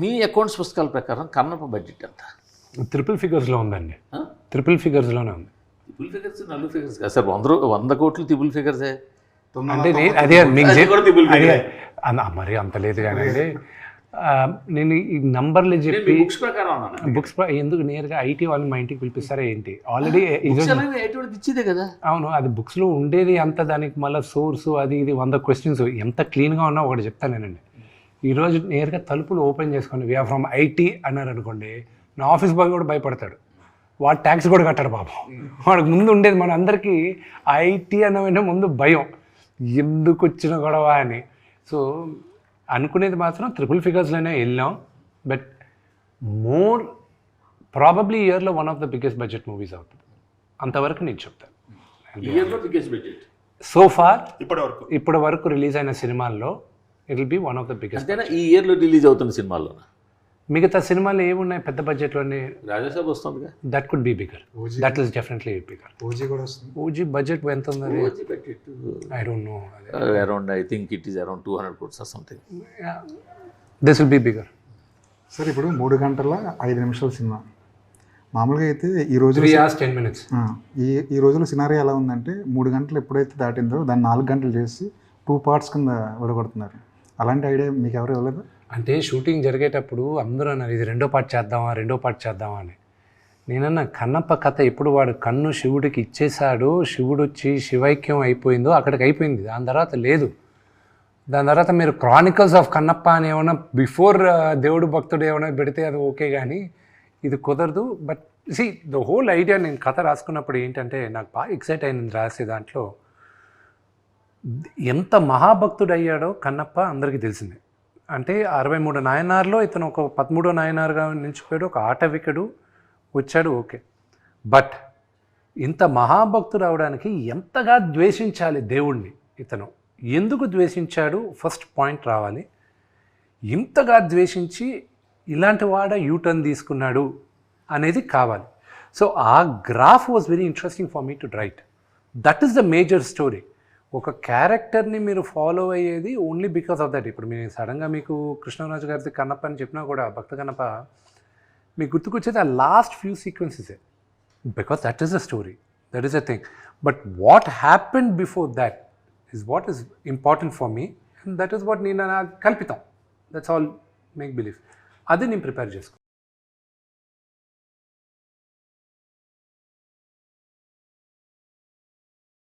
మీ accounts పుస్తకాల ప్రకారం Kannappa budget ఎంత? ట్రిపుల్ ఫిగర్స్లో ఉందండి. ట్రిపుల్ ఫిగర్స్లోనే ఉంది. ట్రిపుల్ ఫిగర్స్ 4 ఫిగర్స్ కాదు సార్, 100 కోట్లు ట్రిపుల్ ఫిగర్సే. అంటే అదే మీకు మరి అంత లేదు కానీ నేను ఈ నంబర్లు చెప్పి బుక్స్ ప్రకారం బుక్స్ ఎందుకు నేరుగా ఐటీ వాళ్ళు మా ఇంటికి పిలిపిస్తారా ఏంటి? ఆల్రెడీ ఇచ్చేదే కదా. అవును, అది బుక్స్లో ఉండేది అంత, దానికి మళ్ళీ సోర్సు అది ఇది 100 క్వశ్చన్స్ ఎంత క్లీన్గా ఉన్నా ఒకటి చెప్తానేనండి. ఈరోజు నేరుగా తలుపులు ఓపెన్ చేసుకొని వీఆర్ ఫ్రమ్ ఐటీ అన్నారు అనుకోండి, నా ఆఫీస్ బాయ్ కూడా భయపడతాడు. వాడు ట్యాక్స్ కూడా కట్టాడు పాపం. వాడికి ముందు ఉండేది మన అందరికీ ఐటీ అన్న ముందు భయం, ఎందుకు వచ్చిన గొడవ అని. సో అనుకునేది మాత్రం ట్రిపుల్ ఫిగర్స్లోనే వెళ్ళాం. బట్ మోర్ ప్రాబబ్లీ ఇయర్లో one of the biggest budget movies అవుతుంది, అంతవరకు నేను చెప్తాను. సో ఫార్ ఇప్పటి వరకు రిలీజ్ అయిన సినిమాల్లో it will be one of the biggest. ఈ ఇయర్లో రిలీజ్ అవుతున్న సినిమాల్లో మిగతా సినిమాలు ఏమున్నాయి పెద్ద బడ్జెట్లోనే? రాజాసాబ్ వస్తుంది, that could be bigger, that is definitely bigger. OG కూడా వస్తుంది. ఓజీ బడ్జెట్ ఎంత ఉంది? I don't know, around I think it is around 200 crores or something. This will be bigger. Sir ఇప్పుడు 3 గంటల 5 నిమిషాల సినిమా మామూలుగా అయితే ఈ రోజు 3 hours 10 minutes. ఈ రోజులో సినారీ ఎలా ఉందంటే 3 గంటలు ఎప్పుడైతే దాటిందో దాన్ని 4 గంటలు చేసి 2 parts కింద విడగొడుతున్నారు. అలాంటి ఐడియా మీకు ఎవరు ఇవ్వలేదు? అంటే షూటింగ్ జరిగేటప్పుడు అందరూ అన్నారు ఇది 2వ పార్ట్ చేద్దామా అని. నేనన్నా కన్నప్ప కథ ఎప్పుడు వాడు కన్ను శివుడికి ఇచ్చేశాడు, శివుడు వచ్చి శివైక్యం అయిపోయిందో అక్కడికి అయిపోయింది, దాని తర్వాత లేదు. దాని తర్వాత మీరు క్రానికల్స్ ఆఫ్ కన్నప్ప అని ఏమైనా బిఫోర్ దేవుడు భక్తుడు ఏమైనా పెడితే అది ఓకే, కానీ ఇది కుదరదు. But see the whole idea, నేను కథ రాసుకున్నప్పుడు ఏంటంటే నాకు బాగా ఎక్సైట్ అయింది రాసే దాంట్లో. ఎంత మహాభక్తుడు అయ్యాడో కన్నప్ప అందరికీ తెలిసిందే. అంటే 63 నాయనార్లో ఇతను ఒక 13వ నాయనార్గా నిలిచిపోయాడు, ఒక ఆటవికుడు వచ్చాడు, ఓకే. బట్ ఇంత మహాభక్తుడు అవడానికి ఎంతగా ద్వేషించాలి దేవుణ్ణి, ఇతను ఎందుకు ద్వేషించాడు, ఫస్ట్ పాయింట్ రావాలి. ఇంతగా ద్వేషించి ఇలాంటి వాడ యూటర్న్ తీసుకున్నాడు అనేది కావాలి. సో ఆ graph was very interesting for me to right. That is the major story. ఒక క్యారెక్టర్ని మీరు ఫాలో అయ్యేది ఓన్లీ బికాస్ ఆఫ్ దట్. ఇప్పుడు మీరు సడన్గా మీకు కృష్ణరాజు గారిది కన్నప్ప అని చెప్పినా కూడా, భక్త కన్నప్ప, మీకు గుర్తుకొచ్చేది ఆ లాస్ట్ ఫ్యూ సీక్వెన్సెసే, because that is the story, that is the thing. But what happened before that is what is important for me, and that is what నేను కల్పితం, దట్స్ ఆల్ మేక్ బిలీవ్. అది నేను ప్రిపేర్ చేసుకో.